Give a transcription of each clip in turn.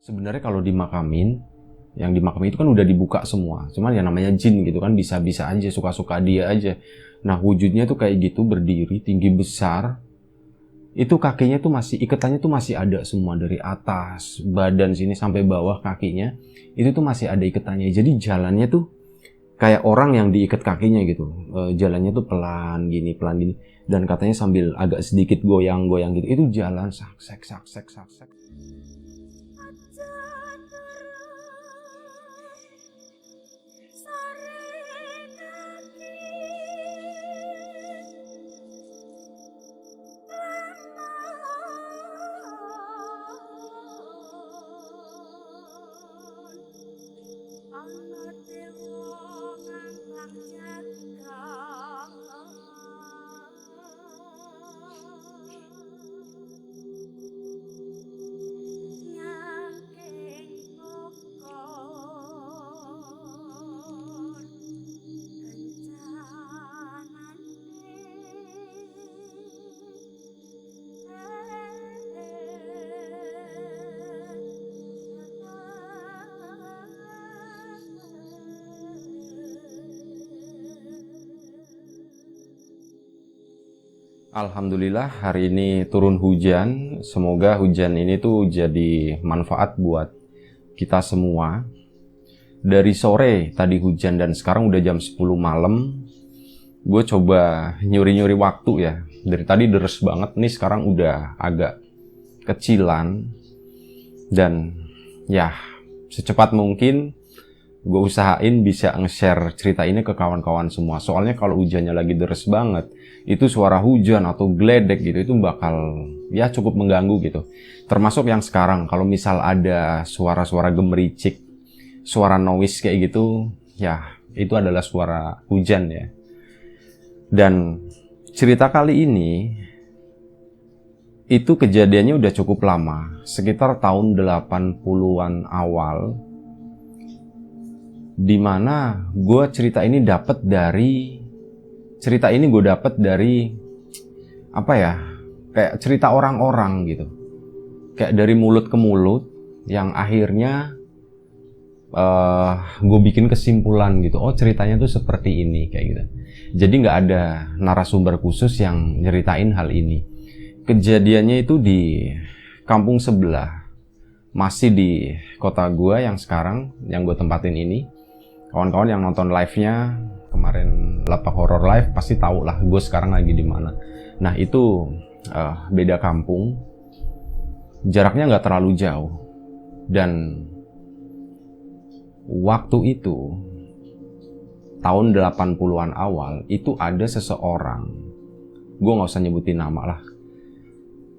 Sebenarnya kalau dimakamin, yang dimakamin itu kan udah dibuka semua. Cuman ya namanya jin gitu kan, bisa-bisa aja, suka-suka dia aja. Nah wujudnya tuh kayak gitu, berdiri, tinggi besar. Itu kakinya tuh masih, ikatannya tuh masih ada semua. Dari atas, badan sini sampai bawah kakinya. Itu tuh masih ada ikatannya. Jadi jalannya tuh kayak orang yang diikat kakinya gitu. Jalannya tuh pelan gini, pelan gini. Dan katanya sambil agak sedikit goyang-goyang gitu. Itu jalan sak, sek, sak, sek, sak, sek. Alhamdulillah hari ini turun hujan. Semoga hujan ini tuh jadi manfaat buat kita semua. Dari sore tadi hujan dan sekarang udah jam 10 malam. Gue coba nyuri-nyuri waktu ya. Dari tadi deres banget nih, sekarang udah agak kecilan. Dan ya secepat mungkin gue usahain bisa nge-share cerita ini ke kawan-kawan semua. Soalnya kalau hujannya lagi deres banget, itu suara hujan atau geledek gitu, itu bakal ya cukup mengganggu gitu. Termasuk yang sekarang, kalau misal ada suara-suara gemericik, suara noise kayak gitu, ya itu adalah suara hujan ya. Dan cerita kali ini, itu kejadiannya udah cukup lama, sekitar tahun 80-an awal, dimana gue cerita ini dapat dari apa ya, kayak cerita orang-orang gitu, kayak dari mulut ke mulut, yang akhirnya gue bikin kesimpulan gitu, oh ceritanya tuh seperti ini kayak gitu. Jadi nggak ada narasumber khusus yang nyeritain hal ini. Kejadiannya itu di kampung sebelah, masih di kota gue yang sekarang, yang gue tempatin ini. Kawan-kawan yang nonton live-nya kemarin, Lapak Horror Live, pasti tahu lah gue sekarang lagi di mana. Nah itu beda kampung, jaraknya nggak terlalu jauh. Dan waktu itu tahun 80-an awal, itu ada seseorang, gue nggak usah nyebutin nama lah.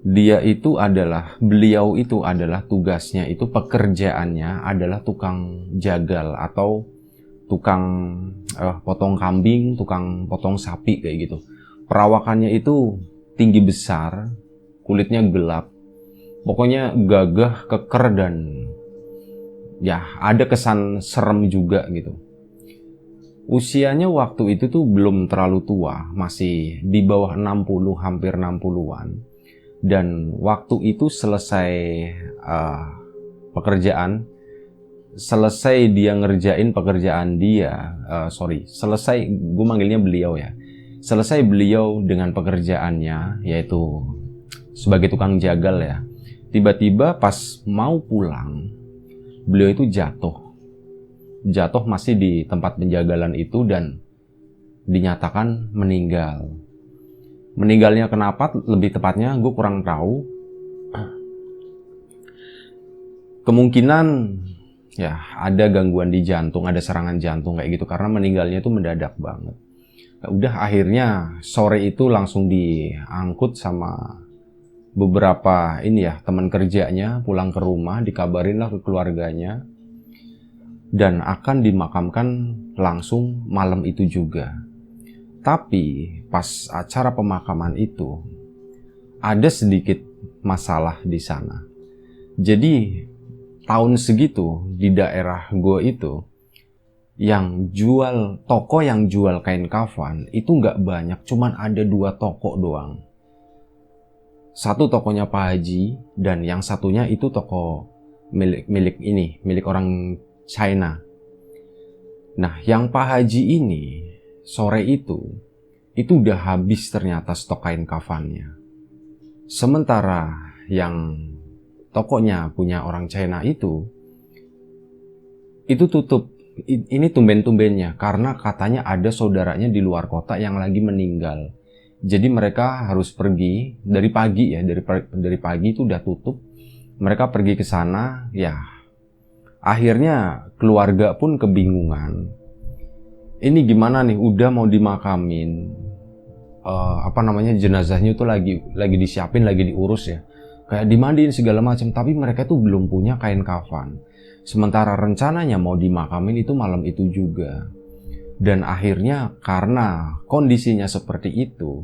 Beliau itu adalah tugasnya itu, pekerjaannya adalah tukang jagal atau tukang potong kambing, tukang potong sapi kayak gitu. Perawakannya itu tinggi besar, kulitnya gelap, pokoknya gagah, keker, dan ya ada kesan serem juga gitu. Usianya waktu itu tuh belum terlalu tua, masih di bawah 60, hampir 60-an. Dan waktu itu selesai selesai dia ngerjain pekerjaan dia, selesai, gue manggilnya beliau ya, selesai beliau dengan pekerjaannya, yaitu sebagai tukang jagal ya, tiba-tiba pas mau pulang, beliau itu jatuh masih di tempat penjagalan itu, dan dinyatakan meninggal. Meninggalnya kenapa, lebih tepatnya gue kurang tahu. Kemungkinan ya ada gangguan di jantung, ada serangan jantung kayak gitu, karena meninggalnya itu mendadak banget. Udah akhirnya sore itu langsung diangkut sama beberapa teman kerjanya, pulang ke rumah, dikabarin lah ke keluarganya, dan akan dimakamkan langsung malam itu juga. Tapi pas acara pemakaman itu ada sedikit masalah di sana. Jadi tahun segitu di daerah gue itu, toko yang jual kain kafan itu nggak banyak, cuman ada 2 toko doang. Satu tokonya Pak Haji, dan yang satunya itu toko milik orang China. Nah, yang Pak Haji ini sore itu udah habis ternyata stok kain kafannya. Sementara yang tokonya punya orang China itu tutup. Ini tumben-tumbennya karena katanya ada saudaranya di luar kota yang lagi meninggal. Jadi mereka harus pergi dari pagi ya, dari pagi itu udah tutup. Mereka pergi ke sana, ya. Akhirnya keluarga pun kebingungan. Ini gimana nih? Udah mau dimakamin, jenazahnya itu lagi disiapin, lagi diurus ya. Kayak dimandiin segala macam, tapi mereka tuh belum punya kain kafan. Sementara rencananya mau dimakamin itu malam itu juga. Dan akhirnya karena kondisinya seperti itu,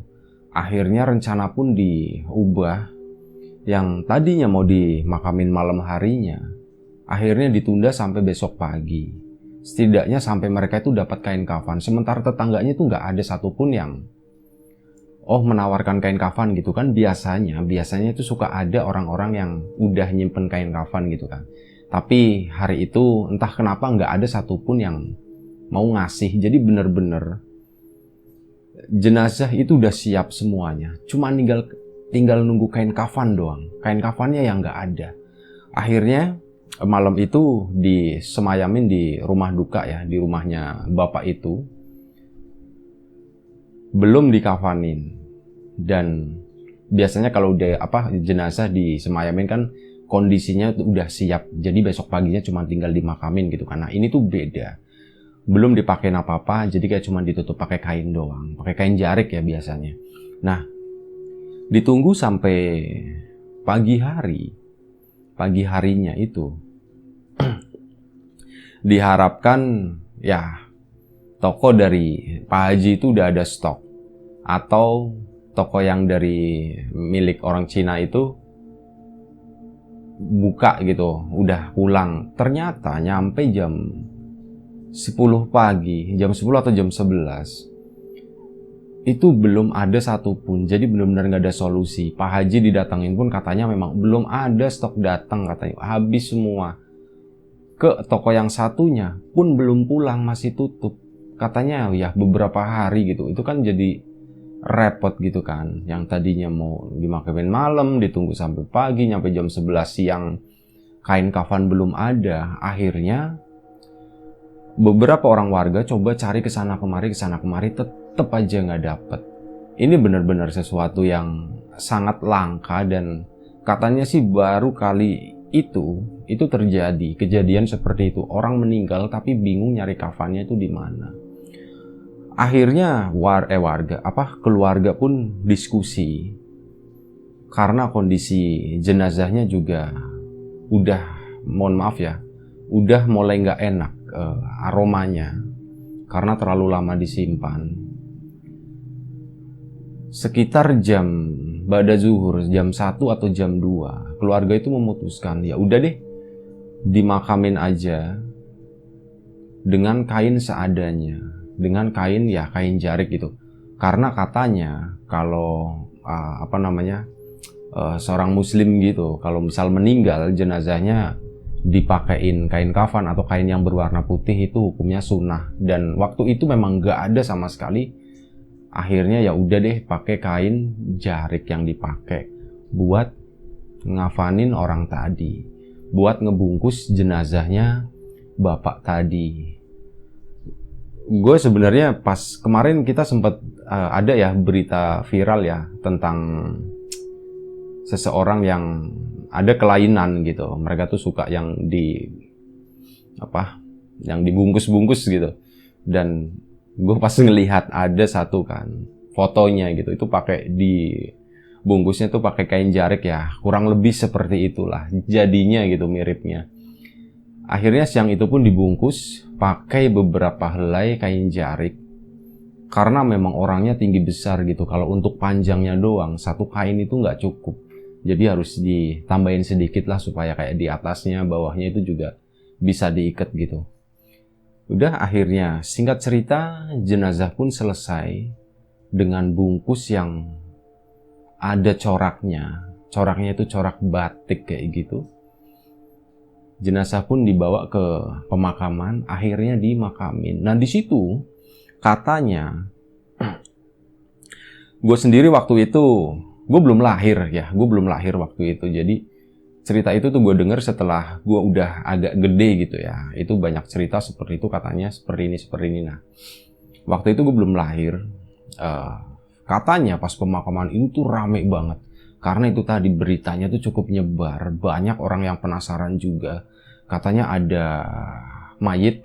akhirnya rencana pun diubah. Yang tadinya mau dimakamin malam harinya, akhirnya ditunda sampai besok pagi. Setidaknya sampai mereka itu dapat kain kafan. Sementara tetangganya itu nggak ada satupun yang menawarkan kain kafan gitu kan. Biasanya itu suka ada orang-orang yang udah nyimpen kain kafan gitu kan. Tapi hari itu entah kenapa nggak ada satupun yang mau ngasih. Jadi bener-bener jenazah itu udah siap semuanya. Cuma tinggal nunggu kain kafan doang. Kain kafannya yang nggak ada. Akhirnya malam itu disemayamin di rumah duka ya, di rumahnya bapak itu. Belum dikafanin. Dan biasanya kalau jenazah disemayamin kan kondisinya udah siap, jadi besok paginya cuma tinggal dimakamin gitu kan. Nah ini tuh beda, belum dipakein apa-apa, jadi kayak cuma ditutup pakai kain doang, pakai kain jarik ya biasanya. Nah ditunggu sampai pagi harinya itu diharapkan ya toko dari Pak Haji itu udah ada stok, atau toko yang dari milik orang Cina itu buka gitu, udah pulang. Ternyata nyampe jam 10 pagi, jam 10 atau jam 11 itu belum ada satupun. Jadi benar-benar nggak ada solusi. Pak Haji didatangin pun katanya memang belum ada stok datang, katanya habis semua. Ke toko yang satunya pun belum pulang, masih tutup. Katanya ya beberapa hari gitu. Itu kan jadi repot gitu kan. Yang tadinya mau dimakamin malam, ditunggu sampai pagi, nyampe jam 11 siang kain kafan belum ada. Akhirnya beberapa orang warga coba cari kesana kemari, tetep aja nggak dapet. Ini benar-benar sesuatu yang sangat langka, dan katanya sih baru kali itu terjadi kejadian seperti itu. Orang meninggal tapi bingung nyari kafannya itu di mana. Akhirnya keluarga pun diskusi karena kondisi jenazahnya juga udah, mohon maaf ya, udah mulai nggak enak aromanya karena terlalu lama disimpan. Sekitar jam ba'da zuhur, jam 1 atau jam 2, keluarga itu memutuskan ya udah deh dimakamin aja dengan kain seadanya, dengan kain jarik gitu. Karena katanya kalau seorang muslim gitu, kalau misal meninggal jenazahnya dipakein kain kafan atau kain yang berwarna putih itu hukumnya sunnah. Dan waktu itu memang gak ada sama sekali. Akhirnya ya udah deh pakai kain jarik yang dipakai buat ngafanin orang tadi, buat ngebungkus jenazahnya bapak tadi. Gue sebenarnya pas kemarin kita sempat ada ya berita viral ya tentang seseorang yang ada kelainan gitu. Mereka tuh suka yang dibungkus-bungkus gitu. Dan gue pas ngelihat ada satu kan fotonya gitu, itu pakai bungkusnya tuh pakai kain jarik ya, kurang lebih seperti itulah jadinya gitu, miripnya. Akhirnya siang itu pun dibungkus pakai beberapa helai kain jarik karena memang orangnya tinggi besar gitu. Kalau untuk panjangnya doang satu kain itu nggak cukup, jadi harus ditambahin sedikit lah supaya kayak di atasnya bawahnya itu juga bisa diikat gitu. Udah, akhirnya singkat cerita jenazah pun selesai dengan bungkus yang ada coraknya. Coraknya itu corak batik kayak gitu. Jenazah pun dibawa ke pemakaman, akhirnya dimakamin. Nah di situ katanya, gue sendiri waktu itu, gue belum lahir waktu itu. Jadi cerita itu tuh gue denger setelah gue udah agak gede gitu ya. Itu banyak cerita seperti itu, katanya seperti ini. Nah, waktu itu gue belum lahir. Katanya pas pemakaman itu tuh rame banget. Karena itu tadi beritanya tuh cukup nyebar. Banyak orang yang penasaran juga. Katanya ada mayit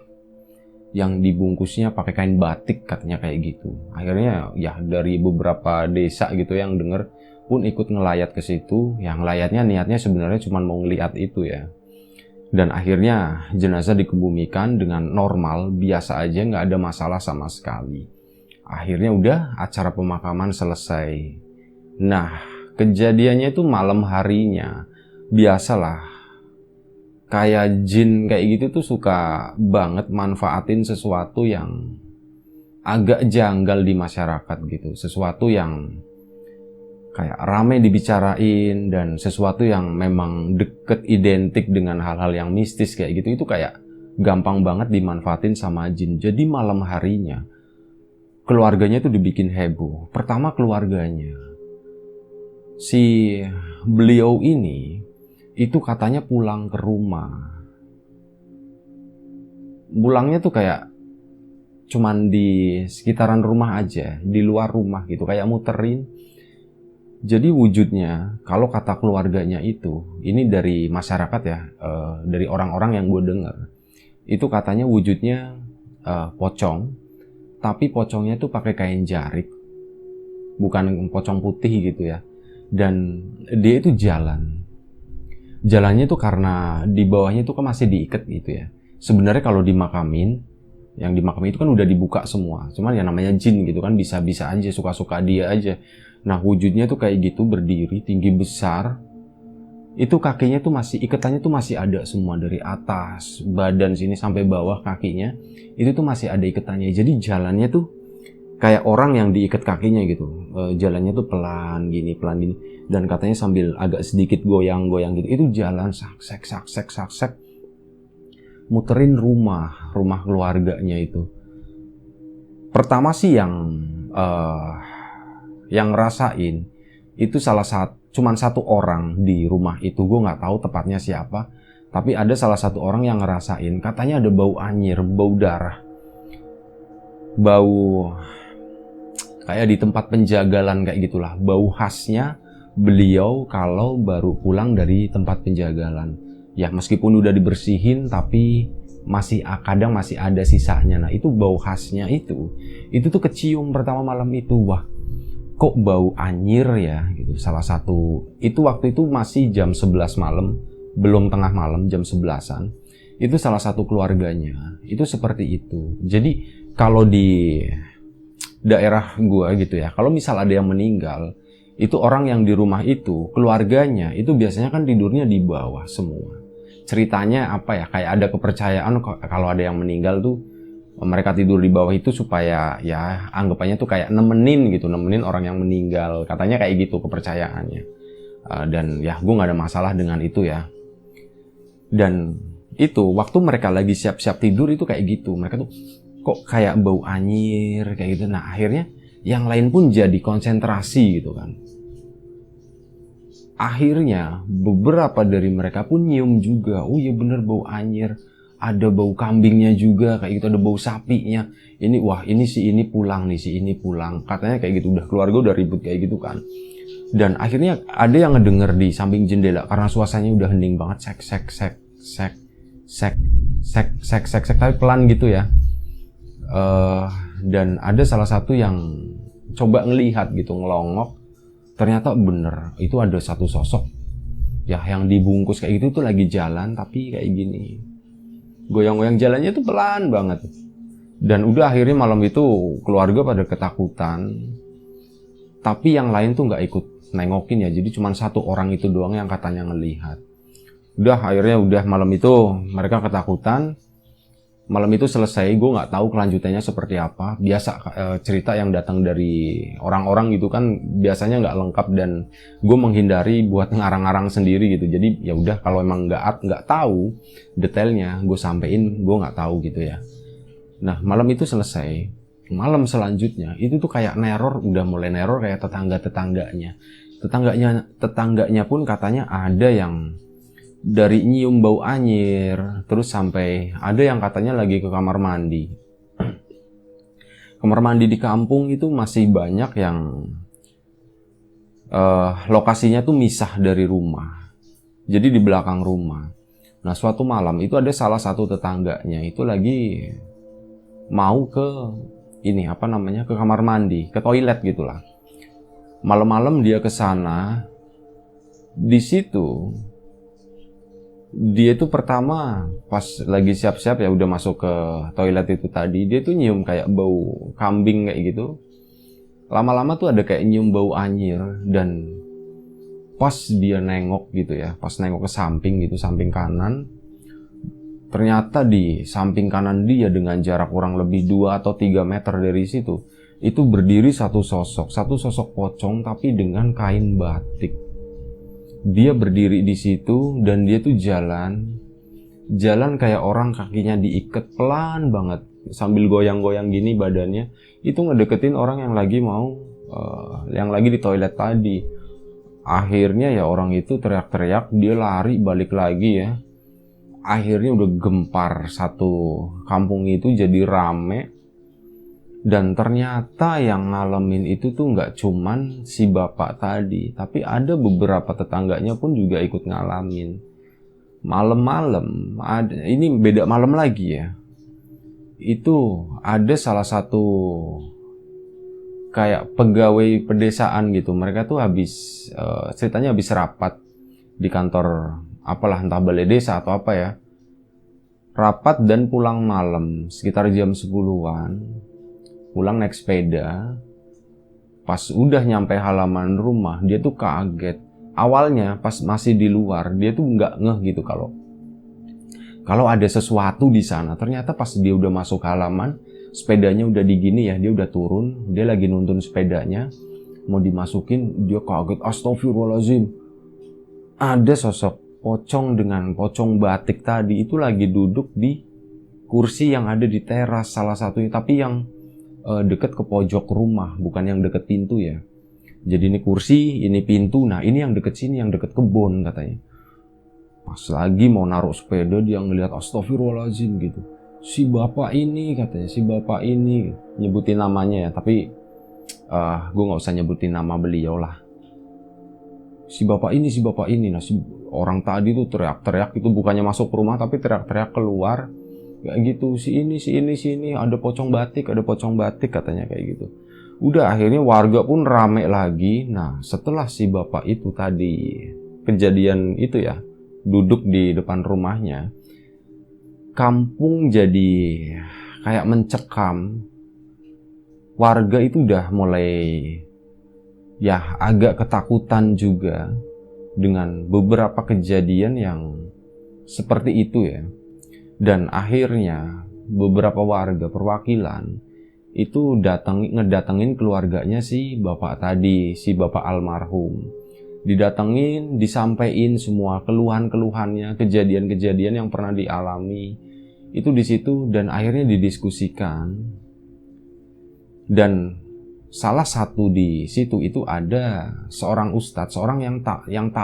yang dibungkusnya pakai kain batik, katanya kayak gitu. Akhirnya ya dari beberapa desa gitu yang denger pun ikut ngelayat ke situ. Yang layatnya niatnya sebenarnya cuma mau ngeliat itu ya. Dan akhirnya jenazah dikebumikan dengan normal, biasa aja, nggak ada masalah sama sekali. Akhirnya udah acara pemakaman selesai. Nah, kejadiannya itu malam harinya. Biasalah, kayak jin kayak gitu tuh suka banget manfaatin sesuatu yang agak janggal di masyarakat gitu. Sesuatu yang kayak rame dibicarain dan sesuatu yang memang deket identik dengan hal-hal yang mistis kayak gitu. Itu kayak gampang banget dimanfaatin sama jin. Jadi malam harinya keluarganya tuh dibikin heboh. Pertama keluarganya. Si beliau ini itu katanya pulang ke rumah. Pulangnya tuh kayak cuman di sekitaran rumah aja, di luar rumah gitu, kayak muterin. Jadi wujudnya, kalau kata keluarganya itu, ini dari masyarakat ya, dari orang-orang yang gue dengar, itu katanya wujudnya pocong, tapi pocongnya tuh pakai kain jarik, bukan pocong putih gitu ya. Dan dia itu jalannya tuh karena di bawahnya tuh kan masih diikat gitu ya. Sebenarnya kalau dimakamin, yang dimakamin itu kan udah dibuka semua. Cuman ya namanya jin gitu kan, bisa-bisa aja, suka-suka dia aja. Nah wujudnya tuh kayak gitu, berdiri, tinggi besar. Itu kakinya tuh masih, ikatannya tuh masih ada semua. Dari atas, badan sini sampai bawah kakinya, itu tuh masih ada ikatannya. Jadi jalannya tuh kayak orang yang diikat kakinya gitu. Jalannya tuh pelan gini. Dan katanya sambil agak sedikit goyang-goyang gitu. Itu jalan saksek. Muterin rumah keluarganya itu. Pertama sih yang ngerasain itu cuman satu orang di rumah itu. Gue nggak tahu tepatnya siapa. Tapi ada salah satu orang yang ngerasain. Katanya ada bau anyir, bau darah. Bau kayak di tempat penjagalan kayak gitulah. Bau khasnya beliau kalau baru pulang dari tempat penjagalan. Ya meskipun udah dibersihin tapi kadang masih ada sisanya. Nah itu bau khasnya itu tuh kecium pertama malam itu. Wah kok bau anyir ya gitu. Salah satu itu waktu itu masih jam 11 malam, belum tengah malam, jam 11-an. Itu salah satu keluarganya itu seperti itu. Jadi kalau di daerah gua gitu ya, kalau misal ada yang meninggal, itu orang yang di rumah itu, keluarganya itu biasanya kan tidurnya di bawah semua. Ceritanya apa ya, kayak ada kepercayaan kalau ada yang meninggal tuh mereka tidur di bawah itu supaya ya anggapannya tuh kayak nemenin orang yang meninggal. Katanya kayak gitu kepercayaannya. Dan ya gue gak ada masalah dengan itu ya. Dan itu waktu mereka lagi siap-siap tidur itu kayak gitu. Mereka tuh kok kayak bau anyir kayak gitu. Nah akhirnya yang lain pun jadi konsentrasi gitu kan. Akhirnya beberapa dari mereka pun nyium juga. Oh iya bener bau anyir. Ada bau kambingnya juga kayak gitu, ada bau sapinya. Ini wah ini pulang. Katanya kayak gitu, udah keluarga udah ribut kayak gitu kan. Dan akhirnya ada yang ngedenger di samping jendela karena suasananya udah hening banget. Sek tapi pelan gitu ya. Dan ada salah satu yang coba ngelihat gitu, ngelongok. Ternyata bener, itu ada satu sosok ya yang dibungkus kayak gitu tuh lagi jalan tapi kayak gini. Goyang-goyang jalannya tuh pelan banget. Dan udah akhirnya malam itu keluarga pada ketakutan. Tapi yang lain tuh gak ikut nengokin ya. Jadi cuma satu orang itu doang yang katanya ngelihat. Udah akhirnya malam itu mereka ketakutan. Malam itu selesai, gue nggak tahu kelanjutannya seperti apa. Biasa cerita yang datang dari orang-orang gitu kan biasanya nggak lengkap, dan gue menghindari buat ngarang-ngarang sendiri gitu. Jadi ya udah, kalau emang nggak tahu detailnya, gue sampein gue nggak tahu gitu ya. Nah malam itu selesai. Malam selanjutnya itu tuh kayak neror, udah mulai neror kayak tetangganya pun katanya ada yang dari nyium bau anyir, terus sampai ada yang katanya lagi ke kamar mandi. Kamar mandi di kampung itu masih banyak yang lokasinya tuh misah dari rumah, jadi di belakang rumah. Nah suatu malam itu ada salah satu tetangganya itu lagi mau ke ke kamar mandi, ke toilet gitulah. Malam-malam dia ke sana. Di situ dia itu pertama pas lagi siap-siap ya udah masuk ke toilet itu tadi, dia tuh nyium kayak bau kambing kayak gitu. Lama-lama tuh ada kayak nyium bau anyir, dan pas dia nengok gitu ya, pas nengok ke samping gitu, samping kanan, ternyata di samping kanan dia dengan jarak kurang lebih 2 atau 3 meter dari situ, itu berdiri satu sosok pocong tapi dengan kain batik. Dia berdiri di situ dan dia tuh jalan kayak orang kakinya diikat pelan banget sambil goyang-goyang gini badannya. Itu ngedeketin orang yang lagi yang lagi di toilet tadi. Akhirnya ya orang itu teriak-teriak, dia lari balik lagi ya. Akhirnya udah gempar satu kampung itu, jadi rame. Dan ternyata yang ngalamin itu tuh nggak cuman si bapak tadi, tapi ada beberapa tetangganya pun juga ikut ngalamin. Malam-malam, ini beda malam lagi ya. Itu ada salah satu kayak pegawai pedesaan gitu. Mereka tuh ceritanya habis rapat di kantor apalah, entah balai desa atau apa ya. Rapat dan pulang malam sekitar jam 10-an. Pulang naik sepeda. Pas udah nyampe halaman rumah, dia tuh kaget. Awalnya pas masih di luar, dia tuh nggak ngeh gitu kalau ada sesuatu di sana. Ternyata pas dia udah masuk halaman, sepedanya udah digini ya, dia udah turun, dia lagi nuntun sepedanya, mau dimasukin, dia kaget, astagfirullahaladzim. Ada sosok pocong dengan pocong batik tadi itu lagi duduk di kursi yang ada di teras salah satunya, tapi yang deket ke pojok rumah, bukan yang deket pintu ya. Jadi ini kursi, ini pintu, nah ini yang deket sini, yang deket kebun katanya. Pas lagi mau naruh sepeda, dia ngeliat astagfirullahaladzim gitu. Si bapak ini katanya, si bapak ini, nyebutin namanya ya, tapi gue nggak usah nyebutin nama beliau lah. Si bapak ini, nah si orang tadi tuh teriak-teriak itu, bukannya masuk ke rumah tapi teriak-teriak keluar. Kayak gitu, si ini ada pocong batik katanya kayak gitu. Udah akhirnya warga pun rame lagi. Nah setelah si bapak itu tadi kejadian itu ya, duduk di depan rumahnya, kampung jadi kayak mencekam. Warga itu udah mulai ya agak ketakutan juga dengan beberapa kejadian yang seperti itu ya. Dan akhirnya beberapa warga perwakilan itu ngedatengin keluarganya si bapak tadi, si bapak almarhum. Didatengin, disampaikan semua keluhan-keluhannya, kejadian-kejadian yang pernah dialami itu di situ, dan akhirnya didiskusikan. Dan salah satu di situ itu ada seorang ustadz, seorang yang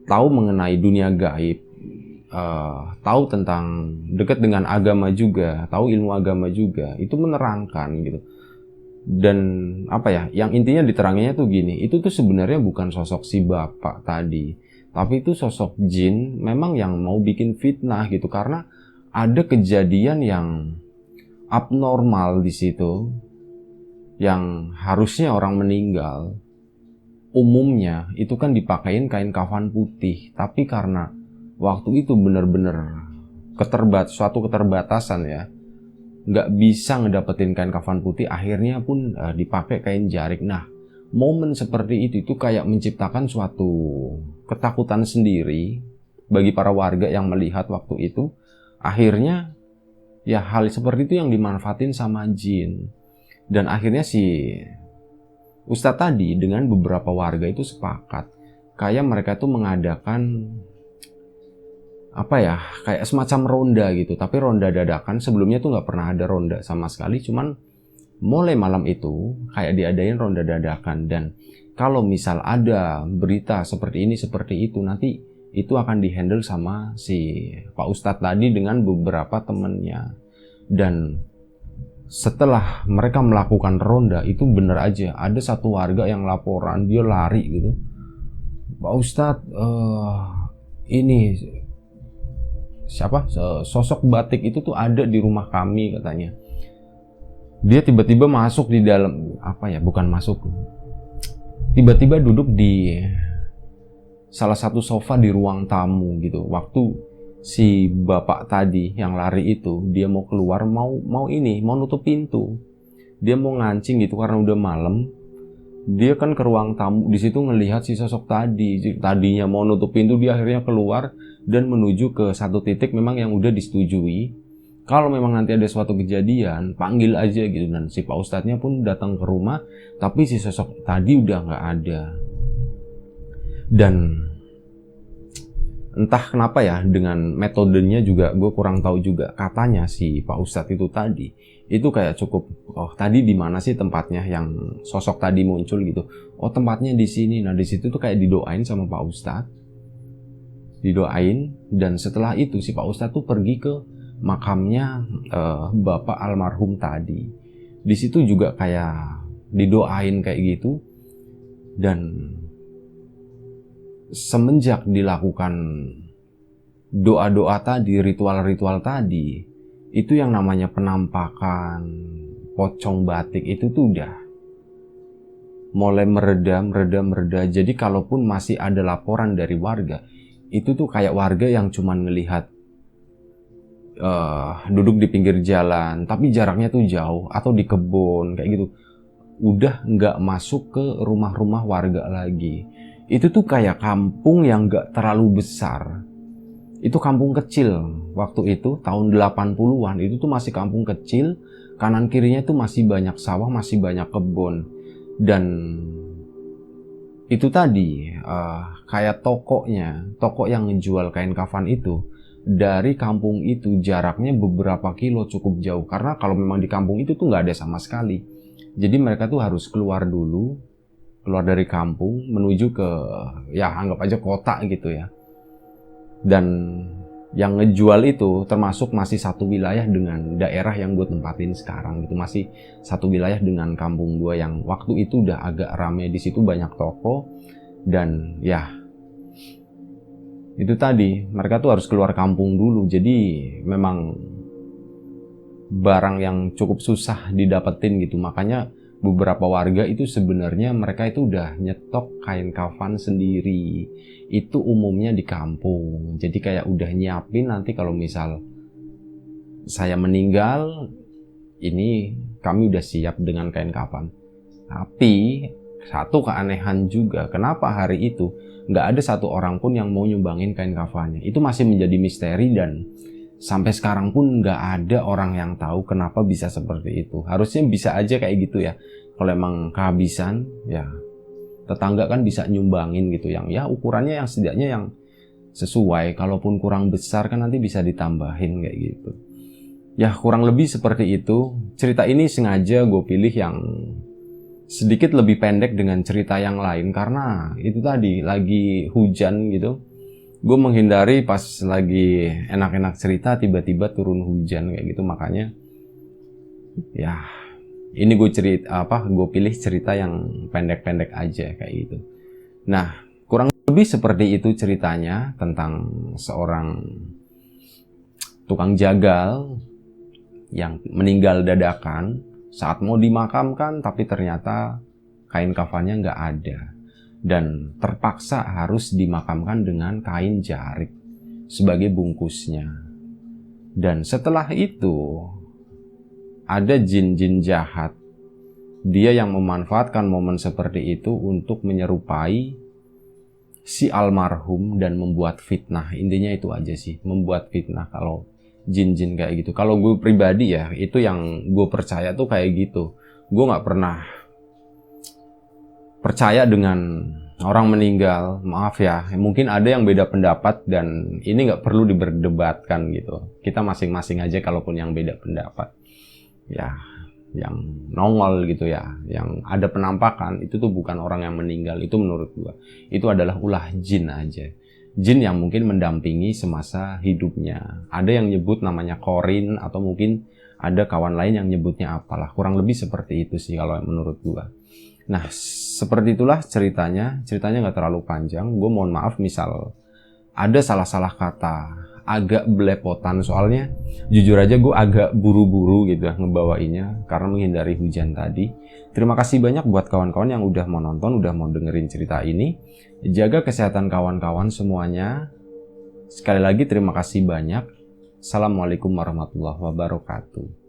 tahu mengenai dunia gaib. Tahu tentang dekat dengan agama juga, tahu ilmu agama juga, itu menerangkan gitu. Dan apa ya, yang intinya diteranginya tuh gini, itu tuh sebenarnya bukan sosok si bapak tadi, tapi itu sosok jin memang yang mau bikin fitnah gitu, karena ada kejadian yang abnormal di situ, yang harusnya orang meninggal umumnya itu kan dipakein kain kafan putih, tapi karena waktu itu bener-bener suatu keterbatasan ya, nggak bisa ngedapetin kain kafan putih, akhirnya pun dipakai kain jarik. Nah momen seperti itu kayak menciptakan suatu ketakutan sendiri bagi para warga yang melihat waktu itu. Akhirnya Ya hal seperti itu yang dimanfaatin sama jin. Dan akhirnya si Ustadz tadi dengan beberapa warga itu sepakat. Kayak mereka tuh mengadakan apa ya, kayak semacam ronda gitu. Tapi ronda dadakan, sebelumnya tuh nggak pernah ada ronda sama sekali. Cuman mulai malam itu kayak diadain ronda dadakan. Dan kalau misal ada berita seperti ini, seperti itu, nanti itu akan dihandle sama si Pak Ustadz tadi dengan beberapa temennya. Dan setelah mereka melakukan ronda itu bener aja ada satu warga yang laporan, dia lari gitu, Pak Ustadz ini siapa sosok batik itu tuh ada di rumah kami katanya. Dia tiba-tiba masuk di dalam, apa ya, bukan masuk, tiba-tiba duduk di salah satu sofa di ruang tamu gitu. Waktu si bapak tadi yang lari itu dia mau keluar, mau nutup pintu, dia mau ngancing gitu karena udah malam. Dia kan ke ruang tamu, di situ ngelihat si sosok tadinya mau nutup pintu, dia akhirnya keluar dan menuju ke satu titik memang yang udah disetujui. Kalau memang nanti ada suatu kejadian, panggil aja gitu. Dan si Pak Ustadznya pun datang ke rumah, tapi si sosok tadi udah nggak ada. Dan entah kenapa ya, dengan metodenya juga gue kurang tahu juga. Katanya si Pak Ustadz itu tadi itu kayak cukup, oh tadi di mana sih tempatnya yang sosok tadi muncul gitu. Oh tempatnya di sini. Nah di situ tuh kayak didoain sama Pak Ustadz, didoain. Dan setelah itu si Pak Ustadz tuh pergi ke makamnya Bapak almarhum tadi. Di situ juga kayak didoain kayak gitu. Dan semenjak dilakukan doa-doa tadi, ritual-ritual tadi, itu yang namanya penampakan pocong batik itu tuh udah mulai mereda. Jadi kalaupun masih ada laporan dari warga, itu tuh kayak warga yang cuman ngelihat duduk di pinggir jalan, tapi jaraknya tuh jauh, atau di kebun kayak gitu. Udah nggak masuk ke rumah-rumah warga lagi. Itu tuh kayak kampung yang gak terlalu besar. Itu kampung kecil. Waktu itu tahun 80-an itu tuh masih kampung kecil. Kanan kirinya tuh masih banyak sawah, masih banyak kebun. Dan itu tadi kayak toko yang ngejual kain kafan itu, dari kampung itu jaraknya beberapa kilo, cukup jauh. Karena kalau memang di kampung itu tuh gak ada sama sekali. Jadi mereka tuh harus keluar dari kampung menuju ke, ya anggap aja kota gitu ya. Dan yang ngejual itu termasuk masih satu wilayah dengan daerah yang gue tempatin sekarang gitu. Masih satu wilayah dengan kampung gue yang waktu itu udah agak rame. Di situ banyak toko. Dan ya itu tadi, mereka tuh harus keluar kampung dulu. Jadi memang barang yang cukup susah didapetin gitu. Makanya beberapa warga itu sebenarnya mereka itu udah nyetok kain kafan sendiri. Itu umumnya di kampung. Jadi kayak udah nyiapin, nanti kalau misal saya meninggal, ini kami udah siap dengan kain kafan. Tapi satu keanehan juga, kenapa hari itu nggak ada satu orang pun yang mau nyumbangin kain kafannya. Itu masih menjadi misteri, dan sampai sekarang pun nggak ada orang yang tahu kenapa bisa seperti itu. Harusnya bisa aja kayak gitu ya. Kalau emang kehabisan, ya tetangga kan bisa nyumbangin gitu, yang ya ukurannya yang setidaknya yang sesuai. Kalaupun kurang besar kan nanti bisa ditambahin kayak gitu. Ya kurang lebih seperti itu. Cerita ini sengaja gue pilih yang sedikit lebih pendek dengan cerita yang lain, karena itu tadi lagi hujan gitu. Gue menghindari pas lagi enak-enak cerita tiba-tiba turun hujan kayak gitu. Makanya ya ini gue pilih cerita yang pendek-pendek aja kayak gitu. Nah kurang lebih seperti itu ceritanya tentang seorang tukang jagal yang meninggal dadakan saat mau dimakamkan, tapi ternyata kain kafannya nggak ada. Dan terpaksa harus dimakamkan dengan kain jarik sebagai bungkusnya. Dan setelah itu ada jin-jin jahat. Dia yang memanfaatkan momen seperti itu untuk menyerupai si almarhum dan membuat fitnah. Intinya itu aja sih, membuat fitnah kalau jin-jin kayak gitu. Kalau gue pribadi ya, itu yang gue percaya tuh kayak gitu. Gue nggak pernah percaya dengan orang meninggal. Maaf ya, mungkin ada yang beda pendapat dan ini nggak perlu diberdebatkan gitu. Kita masing-masing aja kalaupun yang beda pendapat. Ya, yang nongol gitu ya, yang ada penampakan, itu tuh bukan orang yang meninggal. Itu menurut gue, itu adalah ulah jin aja. Jin yang mungkin mendampingi semasa hidupnya. Ada yang nyebut namanya korin, atau mungkin ada kawan lain yang nyebutnya apalah. Kurang lebih seperti itu sih kalau menurut gua. Nah, seperti itulah ceritanya. Ceritanya nggak terlalu panjang. Gue mohon maaf misal ada salah-salah kata, agak belepotan. Soalnya jujur aja gue agak buru-buru gitu ya ngebawainya karena menghindari hujan tadi. Terima kasih banyak buat kawan-kawan yang udah mau nonton, udah mau dengerin cerita ini. Jaga kesehatan kawan-kawan semuanya. Sekali lagi terima kasih banyak. Assalamualaikum warahmatullahi wabarakatuh.